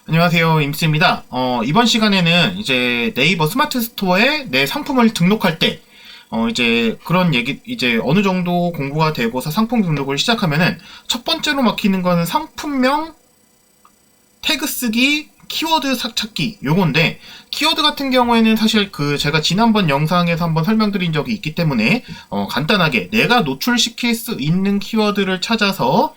안녕하세요, 임스입니다. 이번 시간에는 이제 네이버 스마트 스토어에 내 상품을 등록할 때, 이제 그런 얘기, 이제 어느 정도 공부가 되고서 상품 등록을 시작하면은 첫 번째로 막히는 거는 상품명, 태그 쓰기, 키워드 찾기 요건데, 키워드 같은 경우에는 사실 제가 지난번 영상에서 한번 설명드린 적이 있기 때문에 간단하게 내가 노출시킬 수 있는 키워드를 찾아서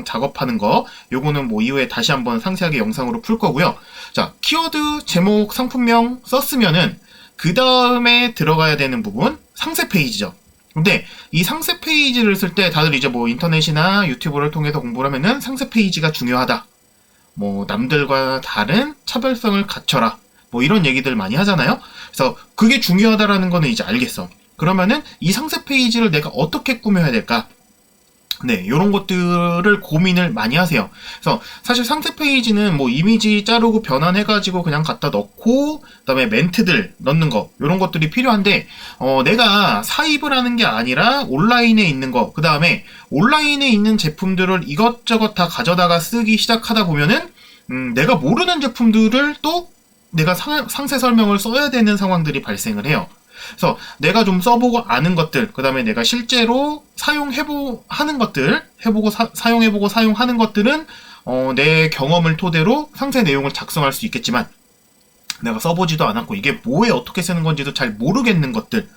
작업하는 거, 요거는 뭐 이후에 다시 한번 상세하게 영상으로 풀 거고요. 자, 키워드 제목 상품명 썼으면은 그 다음에 들어가야 되는 부분 상세 페이지죠. 근데 이 상세 페이지를 쓸 때 다들 이제 뭐 인터넷이나 유튜브를 통해서 공부를 하면은 상세 페이지가 중요하다, 뭐 남들과 다른 차별성을 갖춰라, 뭐 이런 얘기들 많이 하잖아요. 그래서 그게 중요하다라는 거는 이제 알겠어. 그러면은 이 상세 페이지를 내가 어떻게 꾸며야 될까? 네, 이런 것들을 고민을 많이 하세요. 그래서 사실 상세 페이지는 뭐 이미지 자르고 변환해가지고 그냥 갖다 넣고, 그다음에 멘트들 넣는 거, 이런 것들이 필요한데, 내가 사입을 하는 게 아니라 온라인에 있는 거, 그다음에 온라인에 있는 제품들을 이것저것 다 가져다가 쓰기 시작하다 보면은 내가 모르는 제품들을 또 내가 상세 설명을 써야 되는 상황들이 발생을 해요. 그래서 내가 좀 써보고 아는 것들, 그 다음에 내가 실제로 하는 것들, 사용해보고 사용하는 것들은 내 경험을 토대로 상세 내용을 작성할 수 있겠지만, 내가 써보지도 않았고 이게 뭐에 어떻게 쓰는 건지도 잘 모르겠는 것들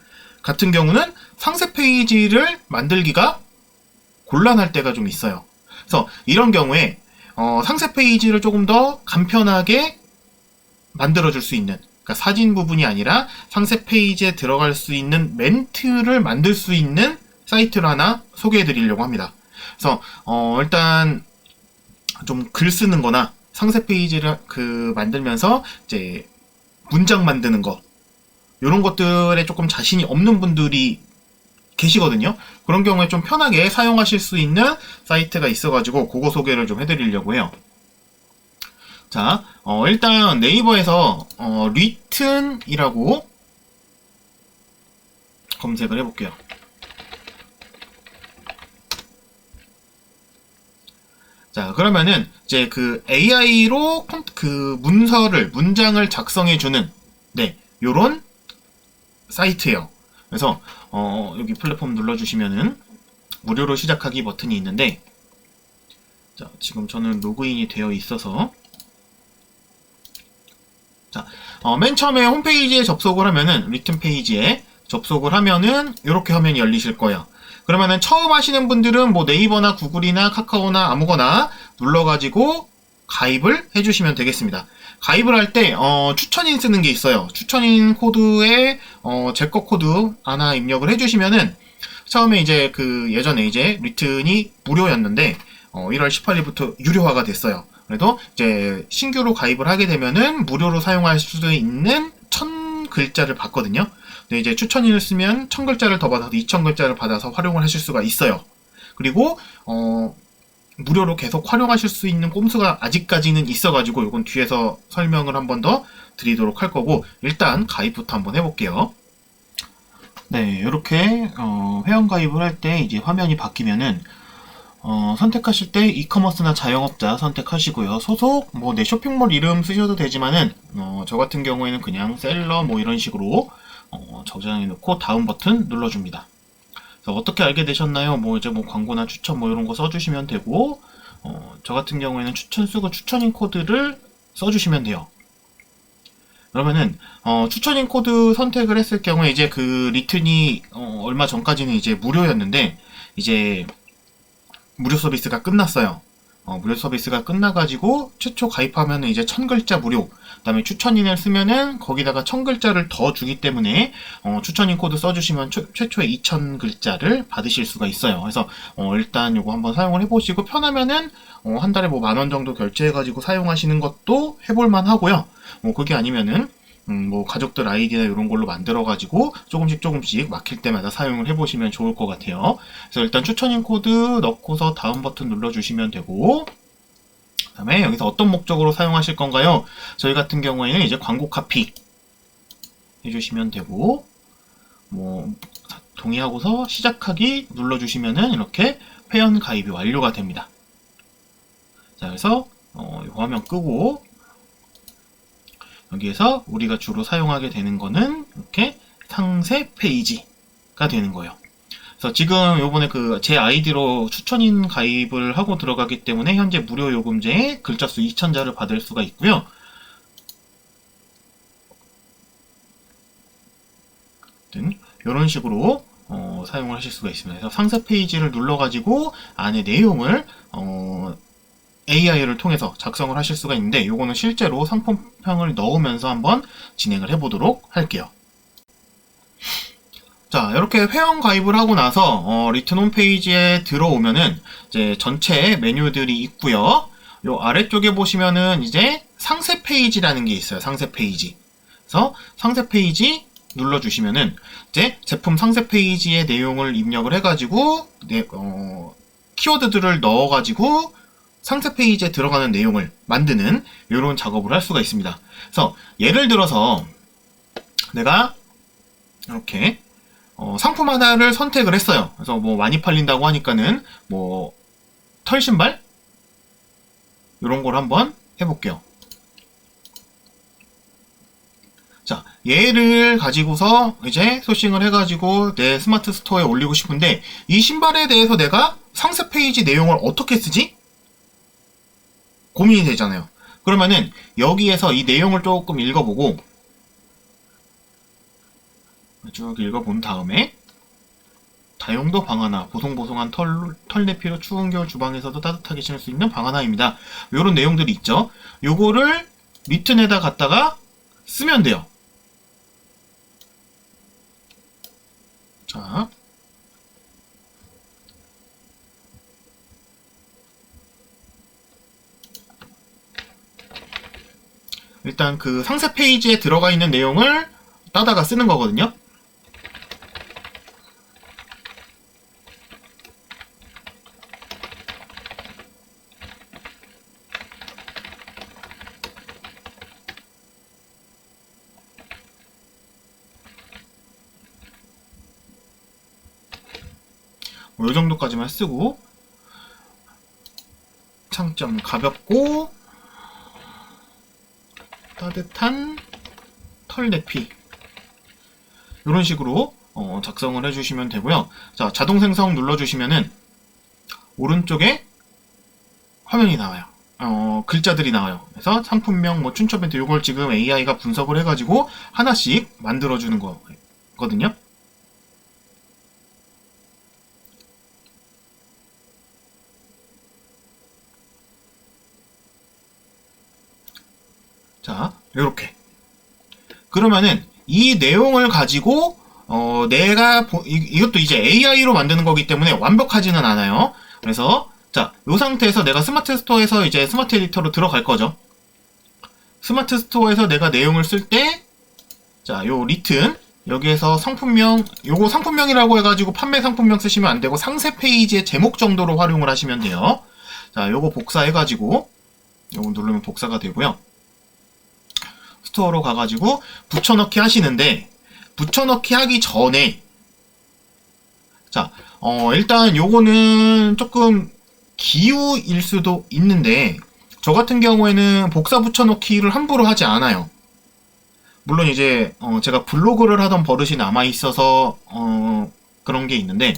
같은 경우는 상세 페이지를 만들기가 곤란할 때가 좀 있어요. 그래서 이런 경우에 상세 페이지를 조금 더 간편하게 만들어줄 수 있는, 그러니까 사진 부분이 아니라 상세 페이지에 들어갈 수 있는 멘트를 만들 수 있는 사이트를 하나 소개해 드리려고 합니다. 그래서 일단 좀 글 쓰는 거나 상세 페이지를 만들면서 이제 문장 만드는 거, 이런 것들에 조금 자신이 없는 분들이 계시거든요. 그런 경우에 좀 편하게 사용하실 수 있는 사이트가 있어가지고 그거 소개를 좀 해드리려고 해요. 자, 일단 네이버에서 리튼이라고 검색을 해볼게요. 자, 그러면은 이제 AI로 문장을 작성해주는, 네, 요런 사이트예요. 그래서 여기 플랫폼 눌러주시면은 무료로 시작하기 버튼이 있는데, 자, 지금 저는 로그인이 되어 있어서, 자, 맨 처음에 홈페이지에 접속을 하면은, 리튼 페이지에 접속을 하면은 이렇게 화면이 열리실 거예요. 그러면은 처음 하시는 분들은 뭐 네이버나 구글이나 카카오나 아무거나 눌러가지고 가입을 해주시면 되겠습니다. 가입을 할 때 추천인 쓰는 게 있어요. 추천인 코드에 제 거 코드 하나 입력을 해주시면은, 처음에 이제 예전에 이제 리튼이 무료였는데 1월 18일부터 유료화가 됐어요. 그래도 이제 신규로 가입을 하게 되면은 무료로 사용할 수 있는 1000글자를 받거든요. 근데 이제 추천인을 쓰면 1000글자를 더 받아서 2000글자를 받아서 활용을 하실 수가 있어요. 그리고 무료로 계속 활용하실 수 있는 꼼수가 아직까지는 있어가지고 이건 뒤에서 설명을 한 번 더 드리도록 할 거고, 일단 가입부터 한번 해볼게요. 네, 이렇게 회원 가입을 할 때 이제 화면이 바뀌면은 선택하실 때 이커머스나 자영업자 선택하시고요. 소속, 뭐 내 쇼핑몰 이름 쓰셔도 되지만은 저 같은 경우에는 그냥 셀러 뭐 이런 식으로 저장해 놓고 다음 버튼 눌러줍니다. 그래서 어떻게 알게 되셨나요? 뭐 이제 뭐 광고나 추천 뭐 이런 거 써주시면 되고, 저 같은 경우에는 추천 쓰고 추천인 코드를 써주시면 돼요. 그러면은 추천인 코드 선택을 했을 경우에 이제 리튼이 얼마 전까지는 이제 무료였는데 이제 무료 서비스가 끝났어요. 무료 서비스가 끝나가지고 최초 가입하면은 이제 1000글자 무료, 그 다음에 추천인을 쓰면은 거기다가 1000글자를 더 주기 때문에 추천인 코드 써주시면 최초에 2000글자를 받으실 수가 있어요. 그래서 일단 요거 한번 사용을 해보시고, 편하면은 한 달에 뭐 10,000원 정도 결제해가지고 사용하시는 것도 해볼만 하고요. 뭐 그게 아니면은 뭐 가족들 아이디나 이런 걸로 만들어가지고 조금씩 막힐 때마다 사용을 해보시면 좋을 것 같아요. 그래서 일단 추천인 코드 넣고서 다음 버튼 눌러주시면 되고, 그 다음에 여기서 어떤 목적으로 사용하실 건가요? 저희 같은 경우에는 이제 광고 카피 해주시면 되고, 뭐 동의하고서 시작하기 눌러주시면은 이렇게 회원 가입이 완료가 됩니다. 자, 그래서 이 화면 끄고 여기에서 우리가 주로 사용하게 되는 거는 이렇게 상세 페이지가 되는 거예요. 그래서 지금 요번에 제 아이디로 추천인 가입을 하고 들어가기 때문에 현재 무료 요금제에 글자 수 2000자를 받을 수가 있고요. 이런 식으로 사용을 하실 수가 있습니다. 그래서 상세 페이지를 눌러가지고 안에 내용을 AI를 통해서 작성을 하실 수가 있는데 요거는 실제로 상품평을 넣으면서 한번 진행을 해보도록 할게요. 자, 이렇게 회원 가입을 하고 나서 리튼 홈페이지에 들어오면은 이제 전체 메뉴들이 있고요. 요 아래쪽에 보시면은 이제 상세 페이지라는 게 있어요. 상세 페이지. 그래서 상세 페이지 눌러주시면은 이제 제품 상세 페이지의 내용을 입력을 해가지고 키워드들을 넣어가지고 상세 페이지에 들어가는 내용을 만드는 이런 작업을 할 수가 있습니다. 그래서 예를 들어서 내가 이렇게 상품 하나를 선택을 했어요. 그래서 뭐 많이 팔린다고 하니까는 뭐 털신발 이런 걸 한번 해볼게요. 자, 얘를 가지고서 이제 소싱을 해가지고 내 스마트 스토어에 올리고 싶은데 이 신발에 대해서 내가 상세 페이지 내용을 어떻게 쓰지? 고민이 되잖아요. 그러면은 여기에서 이 내용을 조금 읽어보고 쭉 읽어본 다음에 다용도 방하나 보송보송한 털내피로 추운 겨울 주방에서도 따뜻하게 신을 수 있는 방하나입니다. 요런 내용들이 있죠. 요거를 리튼에다 갖다가 쓰면 돼요. 자, 일단 그 상세 페이지에 들어가 있는 내용을 따다가 쓰는 거거든요. 뭐 요 정도까지만 쓰고 창점 가볍고 따뜻한 털내피 이런 식으로 작성을 해주시면 되고요. 자, 자동 생성 눌러주시면은 오른쪽에 화면이 나와요. 글자들이 나와요. 그래서 상품명, 뭐 춘천 멘트 이걸 지금 AI가 분석을 해가지고 하나씩 만들어주는 거거든요. 자, 이렇게. 그러면은 이 내용을 가지고 이것도 이제 AI로 만드는 거기 때문에 완벽하지는 않아요. 그래서 자, 이 상태에서 내가 스마트 스토어에서 이제 스마트 에디터로 들어갈 거죠. 스마트 스토어에서 내가 내용을 쓸 때, 자, 요 리튼 여기에서 상품명, 요거 상품명이라고 해가지고 판매 상품명 쓰시면 안 되고 상세 페이지의 제목 정도로 활용을 하시면 돼요. 자, 요거 복사해가지고 요거 누르면 복사가 되고요. 스토어로 가가지고 붙여넣기 하시는데 붙여넣기 하기 전에 자, 일단 요거는 조금 기우일 수도 있는데 저 같은 경우에는 복사 붙여넣기를 함부로 하지 않아요. 물론 이제 제가 블로그를 하던 버릇이 남아있어서 그런 게 있는데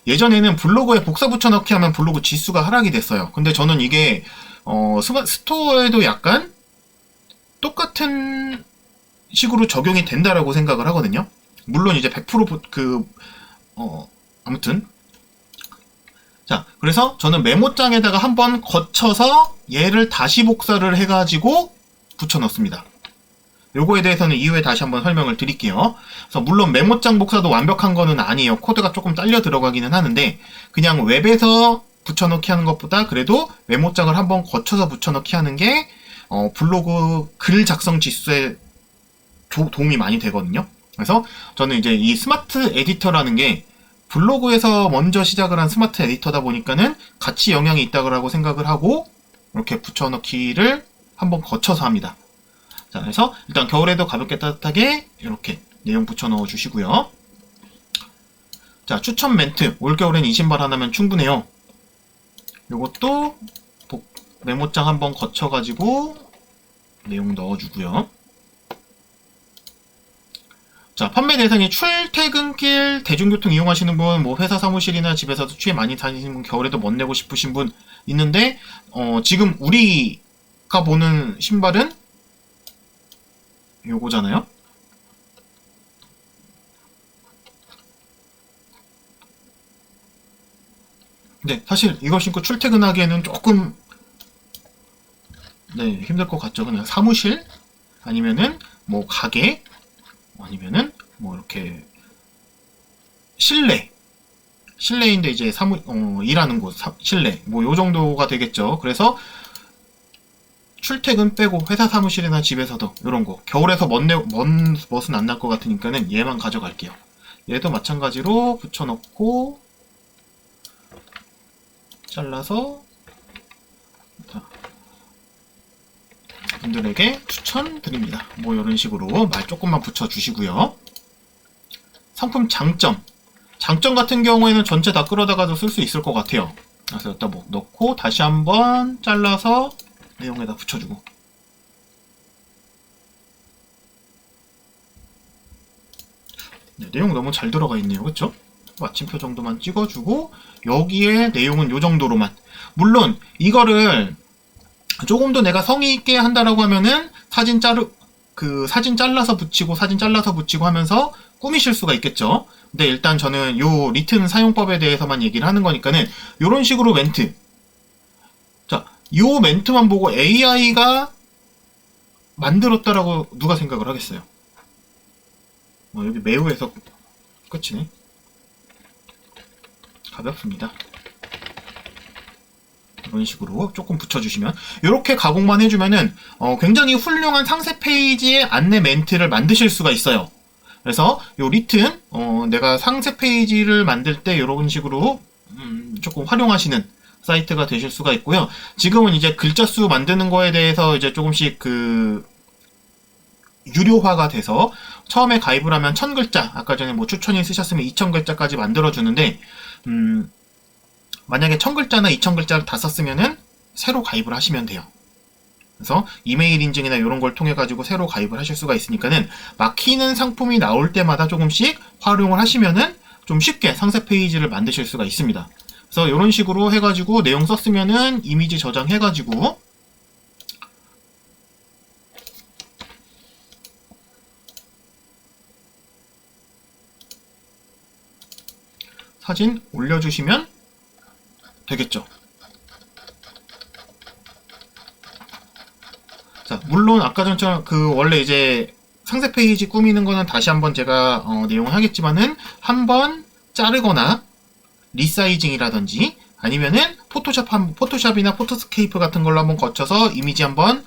예전에는 블로그에 복사 붙여넣기 하면 블로그 지수가 하락이 됐어요. 근데 저는 이게 스토어에도 약간 똑같은 식으로 적용이 된다라고 생각을 하거든요. 물론 이제 100% 아무튼 자, 그래서 저는 메모장에다가 한번 거쳐서 얘를 다시 복사를 해가지고 붙여 넣습니다. 요거에 대해서는 이후에 다시 한번 설명을 드릴게요. 그래서 물론 메모장 복사도 완벽한 거는 아니에요. 코드가 조금 딸려 들어가기는 하는데 그냥 웹에서 붙여넣기 하는 것보다 그래도 메모장을 한번 거쳐서 붙여넣기 하는 게 블로그 글 작성 지수에 도움이 많이 되거든요. 그래서 저는 이제 이 스마트 에디터라는 게 블로그에서 먼저 시작을 한 스마트 에디터다 보니까는 같이 영향이 있다고 생각을 하고 이렇게 붙여넣기를 한번 거쳐서 합니다. 자, 그래서 일단 겨울에도 가볍게 따뜻하게 이렇게 내용 붙여넣어 주시고요. 자, 추천 멘트. 올겨울엔 이 신발 하나면 충분해요. 요것도 메모장 한번 거쳐가지고 내용 넣어주고요. 자, 판매 대상이 출퇴근길 대중교통 이용하시는 분, 뭐 회사 사무실이나 집에서도 취해 많이 다니시는 분, 겨울에도 멋내고 싶으신 분 있는데, 지금 우리가 보는 신발은 요거잖아요? 네, 사실 이거 신고 출퇴근하기에는 조금, 네, 힘들 것 같죠. 그냥 사무실, 아니면은 뭐 가게, 아니면은 뭐 이렇게 실내인데 이제 일하는 곳, 실내, 뭐 요 정도가 되겠죠. 그래서 출퇴근 빼고 회사 사무실이나 집에서도 요런 거, 겨울에서 먼 멋은 안 날 것 같으니까는 얘만 가져갈게요. 얘도 마찬가지로 붙여놓고 잘라서 분들에게 추천드립니다. 뭐 이런 식으로 말 조금만 붙여주시고요. 상품 장점 같은 경우에는 전체 다 끌어다가도 쓸 수 있을 것 같아요. 그래서 여기다 뭐 넣고 다시 한번 잘라서 내용에다 붙여주고, 네, 내용 너무 잘 들어가 있네요. 그쵸? 마침표 정도만 찍어주고 여기에 내용은 요 정도로만. 물론 이거를 조금 더 내가 성의 있게 한다라고 하면은 사진 잘라서 붙이고 하면서 꾸미실 수가 있겠죠. 근데 일단 저는 요 리튼 사용법에 대해서만 얘기를 하는 거니까는 요런 식으로 멘트. 자, 요 멘트만 보고 AI가 만들었다라고 누가 생각을 하겠어요? 여기 매우에서 끝이네. 가볍습니다. 이런 식으로 조금 붙여주시면, 이렇게 가공만 해주면은 굉장히 훌륭한 상세 페이지의 안내 멘트를 만드실 수가 있어요. 그래서 요 리튼 내가 상세 페이지를 만들 때 이런 식으로 조금 활용하시는 사이트가 되실 수가 있고요. 지금은 이제 글자 수 만드는 거에 대해서 이제 조금씩 유료화가 돼서 처음에 가입을 하면 1000글자, 아까 전에 뭐 추천이 쓰셨으면 2000글자까지 만들어주는데, 만약에 1000글자나 2000글자를 다 썼으면은 새로 가입을 하시면 돼요. 그래서 이메일 인증이나 이런 걸 통해 가지고 새로 가입을 하실 수가 있으니까는 막히는 상품이 나올 때마다 조금씩 활용을 하시면은 좀 쉽게 상세 페이지를 만드실 수가 있습니다. 그래서 이런 식으로 해가지고 내용 썼으면은 이미지 저장해가지고 사진 올려주시면 되겠죠. 자, 물론 아까 전처럼 원래 이제 상세 페이지 꾸미는 거는 다시 한번 제가 내용을 하겠지만은 한번 자르거나 리사이징이라든지 아니면은 포토샵이나 포토스케이프 같은 걸로 한번 거쳐서 이미지 한번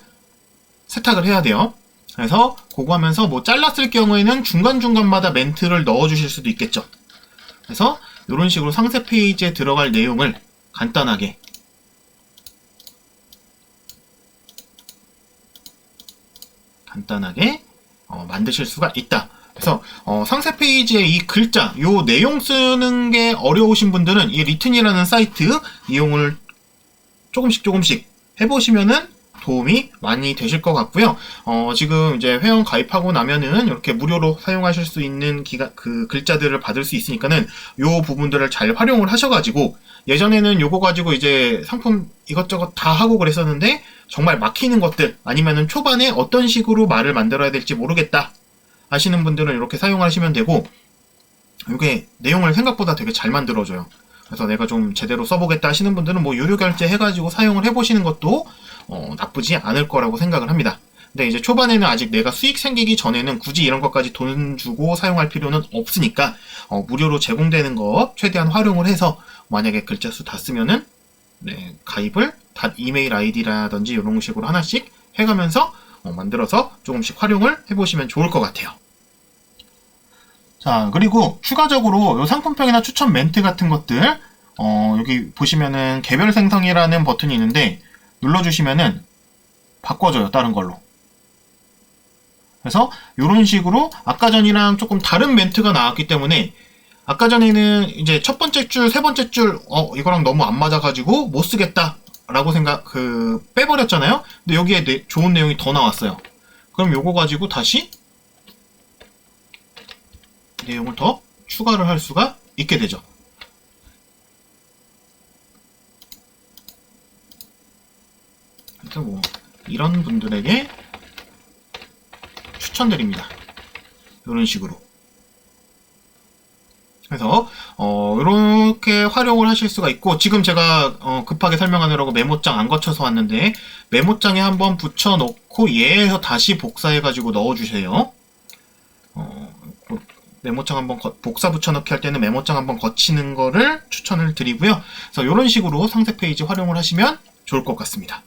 세탁을 해야 돼요. 그래서 그거 하면서 뭐 잘랐을 경우에는 중간중간마다 멘트를 넣어주실 수도 있겠죠. 그래서 이런 식으로 상세 페이지에 들어갈 내용을 간단하게 만드실 수가 있다. 그래서 상세 페이지에 이 글자, 요 내용 쓰는 게 어려우신 분들은 이 리튼이라는 사이트 이용을 조금씩 해보시면은 도움이 많이 되실 것 같고요. 지금 이제 회원 가입하고 나면은 이렇게 무료로 사용하실 수 있는 글자들을 받을 수 있으니까는 요 부분들을 잘 활용을 하셔가지고, 예전에는 요거 가지고 이제 상품 이것저것 다 하고 그랬었는데 정말 막히는 것들, 아니면은 초반에 어떤 식으로 말을 만들어야 될지 모르겠다 하시는 분들은 이렇게 사용하시면 되고, 이게 내용을 생각보다 되게 잘 만들어줘요. 그래서 내가 좀 제대로 써보겠다 하시는 분들은 뭐 유료 결제 해가지고 사용을 해보시는 것도 나쁘지 않을 거라고 생각을 합니다. 근데 이제 초반에는 아직 내가 수익 생기기 전에는 굳이 이런 것까지 돈 주고 사용할 필요는 없으니까 무료로 제공되는 거 최대한 활용을 해서, 만약에 글자 수 다 쓰면은 가입을 이메일 아이디라든지 이런 식으로 하나씩 해가면서 만들어서 조금씩 활용을 해보시면 좋을 것 같아요. 자, 그리고 추가적으로 요 상품평이나 추천 멘트 같은 것들 여기 보시면은 개별 생성이라는 버튼이 있는데 눌러주시면은 바꿔줘요, 다른 걸로. 그래서 이런 식으로 아까 전이랑 조금 다른 멘트가 나왔기 때문에, 아까 전에는 이제 첫 번째 줄, 세 번째 줄 이거랑 너무 안 맞아가지고 못 쓰겠다 라고 빼버렸잖아요. 근데 여기에 좋은 내용이 더 나왔어요. 그럼 요거 가지고 다시 내용을 더 추가를 할 수가 있게 되죠. 그래서 뭐 이런 분들에게 추천드립니다. 이런 식으로. 그래서 이렇게 활용을 하실 수가 있고, 지금 제가 급하게 설명하느라고 메모장 안 거쳐서 왔는데 메모장에 한번 붙여놓고 얘에서 다시 복사해가지고 넣어주세요. 메모장 한번 복사 붙여넣기 할 때는 메모장 한번 거치는 거를 추천을 드리고요. 그래서 이런 식으로 상세 페이지 활용을 하시면 좋을 것 같습니다.